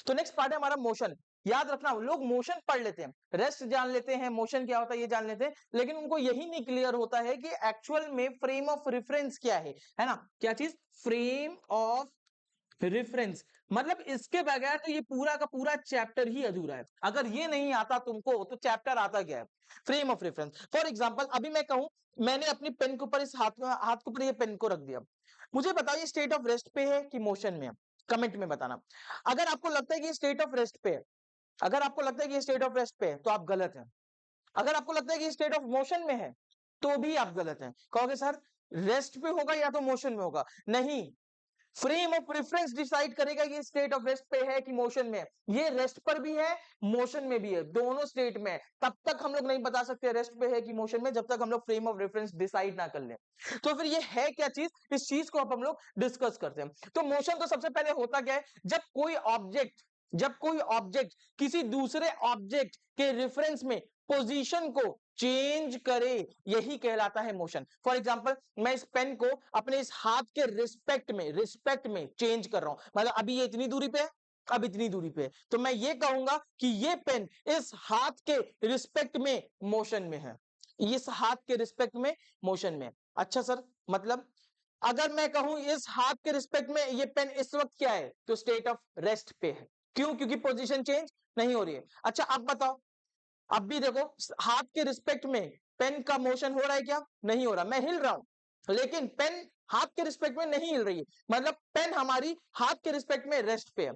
तो next part है हमारा मोशन। याद रखना, लोग मोशन पढ़ लेते हैं, रेस्ट जान लेते हैं, मोशन क्या होता है ये जान लेते हैं, लेकिन उनको यही नहीं क्लियर होता है कि एक्चुअल में फ्रेम ऑफ रेफरेंस क्या है ना? क्या चीज? Frame of reference. मतलब इसके बगैर तो ये पूरा का पूरा चैप्टर ही अधूरा है। अगर ये नहीं आता तुमको तो चैप्टर आता क्या है? Frame of reference. For example अभी मैं कहूं, मैंने अपनी पेन के ऊपर इस हाथ के ऊपर ये पेन को रख दिया, मुझे बताओ ये स्टेट ऑफ रेस्ट पे है कि मोशन में है? कमेंट में बताना। अगर आपको लगता है कि ये स्टेट ऑफ रेस्ट पे है, अगर आपको लगता है कि ये स्टेट ऑफ रेस्ट पे है तो आप गलत हैं। अगर आपको लगता है कि स्टेट ऑफ मोशन में है तो भी आप गलत हैं। कहोगे सर रेस्ट पे होगा या तो मोशन में होगा? नहीं, फ्रेम ऑफ रेफरेंस डिसाइड करेगा ये स्टेट ऑफ रेस्ट पे है कि मोशन में है। ये रेस्ट पर भी है, मोशन में भी है, दोनों स्टेट में है। तब तक हम लोग नहीं बता सकते रेस्ट पे है कि मोशन में, जब तक हम लोग फ्रेम ऑफ रेफरेंस डिसाइड ना कर लें। तो फिर ये है क्या चीज, इस चीज को अब हम लोग डिस्कस करते हैं। तो मोशन तो सबसे पहले होता क्या है, जब कोई ऑब्जेक्ट किसी दूसरे ऑब्जेक्ट के रेफरेंस में पोजीशन को चेंज करे, यही कहलाता है मोशन। फॉर एग्जांपल मैं इस पेन को अपने इस हाथ के रिस्पेक्ट में चेंज कर रहा हूं, मतलब अभी ये इतनी दूरी पे है, अब इतनी दूरी पे है, तो मैं ये कहूंगा कि ये पेन इस हाथ के रिस्पेक्ट में मोशन में है, इस हाथ के रिस्पेक्ट में मोशन में। अच्छा सर, मतलब अगर मैं कहूं इस हाथ के रिस्पेक्ट में ये पेन इस वक्त क्या है, तो स्टेट ऑफ रेस्ट पे है। क्यों? क्योंकि पोजीशन चेंज नहीं हो रही है। अच्छा अब बताओ, अब भी देखो हाथ के रिस्पेक्ट में पेन का मोशन हो रहा है क्या? नहीं हो रहा, मैं हिल रहा हूं लेकिन पेन हाथ के रिस्पेक्ट में नहीं हिल रही है, मतलब पेन हमारी हाथ के रिस्पेक्ट में रेस्ट पे है,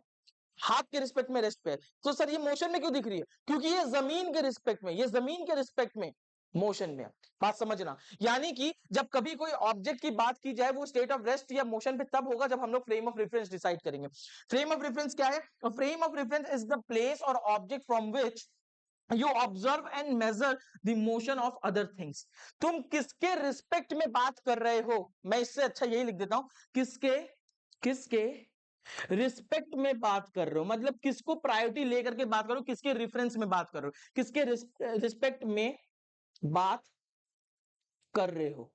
हाथ के रिस्पेक्ट में रेस्ट पे है। तो सर ये मोशन में क्यों दिख रही है? क्योंकि ये जमीन के रिस्पेक्ट में, ये जमीन के रिस्पेक्ट में मोशन में है। बात समझना, यानी कि जब कभी कोई ऑब्जेक्ट की बात की जाए वो स्टेट ऑफ रेस्ट या मोशन पे तब होगा जब हम लोग फ्रेम ऑफ रेफरेंस डिसाइड करेंगे। फ्रेम ऑफ रेफरेंस क्या है? Frame of reference is the place और object from which you observe and measure the motion of other things। तुम किसके रिस्पेक्ट में बात कर रहे हो? मैं इससे अच्छा यही लिख देता हूं, किसके रिस्पेक्ट में बात कर रहे हो, मतलब किसको प्रायोरिटी लेकर के बात करो, किसके रेफरेंस में बात कर रहे हो, किसके रिस्पेक्ट में बात कर रहे हो।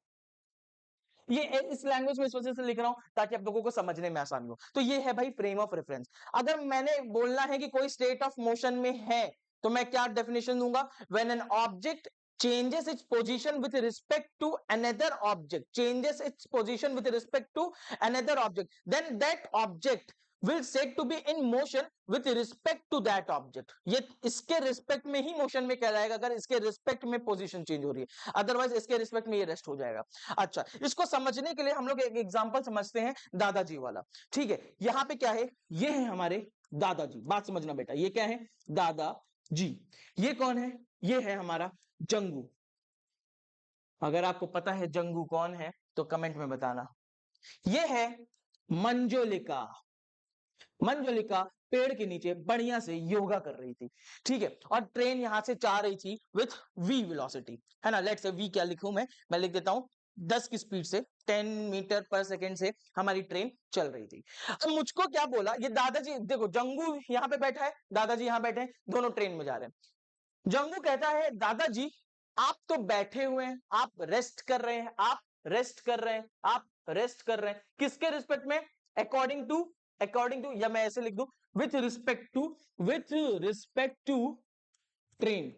ये इस लैंग्वेज में इस वजह से लिख रहा हूं ताकि आप लोगों को समझने में आसानी हो। तो ये है भाई फ्रेम ऑफ रेफरेंस। अगर मैंने बोलना है कि कोई स्टेट ऑफ मोशन में है तो मैं क्या डेफिनेशन दूंगा? When an object changes its position with respect to another object, changes its position with respect to another object, then that object will said to be in motion with respect to that object। ये इसके respect में ही motion में कहलाएगा अगर इसके respect में position change हो रही है, अदरवाइज इसके रिस्पेक्ट में ये रेस्ट हो जाएगा। अच्छा, इसको समझने के लिए हम लोग एक एग्जांपल समझते हैं दादाजी वाला। ठीक है, यहां पे क्या है, ये है हमारे दादाजी। बात समझना बेटा, ये क्या है? दादाजी। ये कौन है? ये है हमारा जंगू। अगर आपको पता है जंगू कौन है तो कमेंट में बताना। ये है मंजुलिका। मंजुलिका पेड़ के नीचे बढ़िया से योगा कर रही थी, ठीक है, और ट्रेन यहां से जा रही थी विथ वी वेलोसिटी, है ना। लेट्स से वी क्या लिखूं मैं लिख देता हूं 10 की स्पीड से, 10 मीटर पर सेकेंड से हमारी ट्रेन चल रही थी। अब मुझको क्या बोला, ये दादाजी देखो, जंगू यहाँ पे बैठा है, दादाजी यहाँ बैठे हैं, दोनों ट्रेन में जा रहे हैं। जंगू कहता है दादाजी आप तो बैठे हुए हैं, आप रेस्ट कर रहे हैं, आप रेस्ट कर रहे हैं, आप रेस्ट कर रहे हैं, किसके रिस्पेक्ट में? अकॉर्डिंग टू या मैं ऐसे लिख दूं विथ रिस्पेक्ट टू ट्रेन।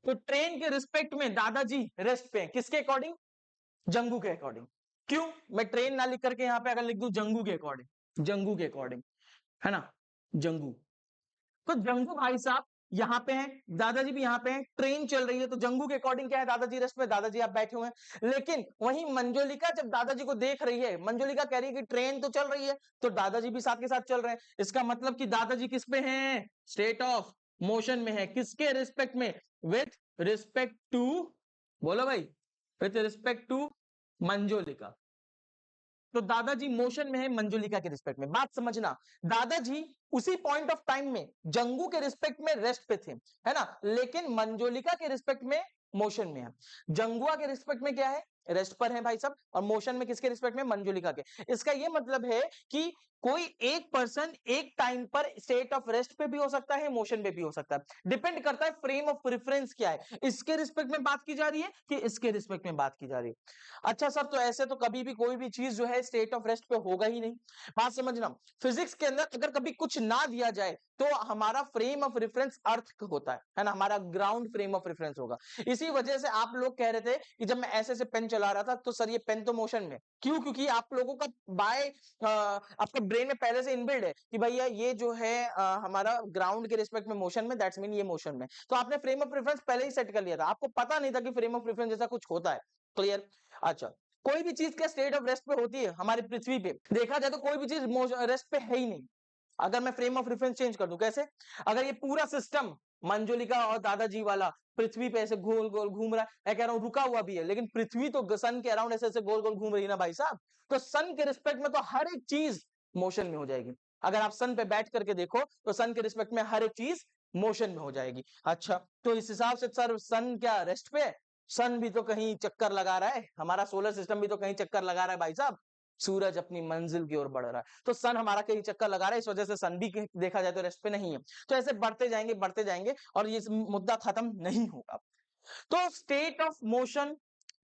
तो ट्रेन के रिस्पेक्ट में दादाजी रेस्ट पे हैं, किसके अकॉर्डिंग? जंगू के अकॉर्डिंग। क्यों? मैं ट्रेन ना लिख करके यहां पे अगर लिख दूं जंगू के अकॉर्डिंग, जंगू के अकॉर्डिंग, है ना, जंगू। तो जंगू भाई साहब यहां पे हैं, दादाजी भी यहां पे हैं, ट्रेन चल रही है, तो जंगू के अकॉर्डिंग क्या है? दादाजी रेस्ट में, दादाजी आप बैठे हुए हैं। लेकिन वहीं मंजुलिका जब दादाजी को देख रही है, मंजुलिका कह रही है कि ट्रेन तो चल रही है, तो दादाजी भी साथ के साथ चल रहे हैं। इसका मतलब कि दादाजी किस पे हैं? स्टेट ऑफ मोशन में है। किसके रिस्पेक्ट में? विथ रिस्पेक्ट टू, बोलो भाई, विथ रिस्पेक्ट टू मंजुलिका। तो दादाजी मोशन में है मंजुलिका के रिस्पेक्ट में। बात समझना, दादाजी उसी पॉइंट ऑफ टाइम में जंगू के रिस्पेक्ट में रेस्ट पे थे, है ना, लेकिन मंजुलिका के रिस्पेक्ट में मोशन में है। जंगुआ के रिस्पेक्ट में क्या है? रेस्ट पर है भाई साहब, और मोशन में किसके रिस्पेक्ट में, मंजुलिका के। इसका ये मतलब है कि कोई एक पर्सन एक टाइम पर स्टेट ऑफ रेस्ट पे भी हो सकता है, मोशन पे भी हो सकता है, डिपेंड करता है फ्रेम ऑफ प्रेफरेंस क्या है, इसके रिस्पेक्ट में बात की जा रही है कि इसके रिस्पेक्ट में बात की जा रही है। अच्छा सर, तो ऐसे तो कभी भी कोई भी चीज जो है स्टेट ऑफ रेस्ट पे होगा ही नहीं। बात समझना, फिजिक्स के अंदर अगर कभी कुछ ना दिया जाए तो हमारा फ्रेम ऑफ रेफरेंस अर्थ होता है ना, हमारा ग्राउंड फ्रेम ऑफ रेफरेंस होगा। इसी वजह से आप लोग कह रहे थे कि जब मैं ऐसे से पेन चला रहा था तो सर ये पेन तो मोशन में, क्यों? क्योंकि आप लोगों का बाय आपके ब्रेन में पहले से इनबिल्ड है कि भैया ये जो है हमारा ग्राउंड के रिस्पेक्ट में मोशन में, दैट्स मीन ये मोशन में, तो आपने फ्रेम ऑफ रेफरेंस पहले ही सेट कर लिया था, आपको पता नहीं था कि फ्रेम ऑफ रेफरेंस जैसा कुछ होता है। क्लियर? अच्छा, कोई भी चीज क्या स्टेट ऑफ रेस्ट पे होती है हमारी पृथ्वी पे? देखा जाए तो कोई भी चीज रेस्ट पे है ही नहीं। अगर मैं फ्रेम ऑफ रेफरेंस चेंज कर दूं, कैसे? अगर ये पूरा सिस्टम मंजुलिका और दादाजी वाला पृथ्वी पे ऐसे गोल गोल घूम रहा है, मैं कह रहा हूं रुका हुआ भी है, लेकिन पृथ्वी तो सन के अराउंड ऐसे ऐसे गोल गोल घूम रही है ना भाई साहब, तो सन के रिस्पेक्ट में तो हर एक चीज मोशन में हो जाएगी। अगर आप सन पे बैठ करके देखो तो सन के रिस्पेक्ट में हर एक चीज मोशन में हो जाएगी। अच्छा, तो इस हिसाब से सर सन क्या रेस्ट पे है? सन भी तो कहीं चक्कर लगा रहा है, हमारा सोलर सिस्टम भी तो कहीं चक्कर लगा रहा है भाई साहब। सूरज अपनी मंजिल की ओर बढ़ रहा है, तो सन हमारा कहीं चक्कर लगा रहा है, इस वजह से सन भी देखा जाए तो रेस्ट पे नहीं है। तो ऐसे बढ़ते जाएंगे और ये मुद्दा खत्म नहीं होगा। तो स्टेट ऑफ मोशन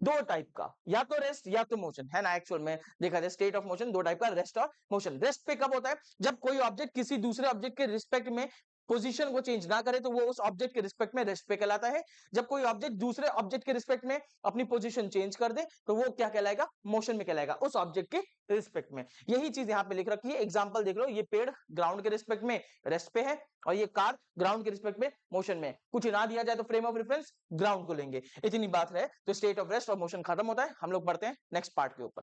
दो टाइप का, या तो रेस्ट या तो मोशन, है ना। एक्चुअल में देखा जाए स्टेट ऑफ मोशन दो टाइप का, रेस्ट और मोशन। रेस्ट पे कब होता है? जब कोई ऑब्जेक्ट किसी दूसरे ऑब्जेक्ट के रिस्पेक्ट में पोजीशन को चेंज ना करे तो वो उस ऑब्जेक्ट के रिस्पेक्ट में रेस्ट पे कहलाता है। जब कोई ऑब्जेक्ट दूसरे ऑब्जेक्ट के रिस्पेक्ट में अपनी पोजीशन चेंज कर दे तो वो क्या कहलाएगा? मोशन में कहलाएगा, उस ऑब्जेक्ट के रिस्पेक्ट में। यही चीज यहाँ पे लिख रखी है, एग्जांपल देख लो, ये पेड़ ग्राउंड के रिस्पेक्ट में रेस्ट पे है और ये कार ग्राउंड के रिस्पेक्ट में मोशन में। कुछ ना दिया जाए तो फ्रेम ऑफ रेफरेंस ग्राउंड को लेंगे। इतनी बात है, तो स्टेट ऑफ रेस्ट और मोशन खत्म होता है। हम लोग बढ़ते हैं नेक्स्ट पार्ट के ऊपर।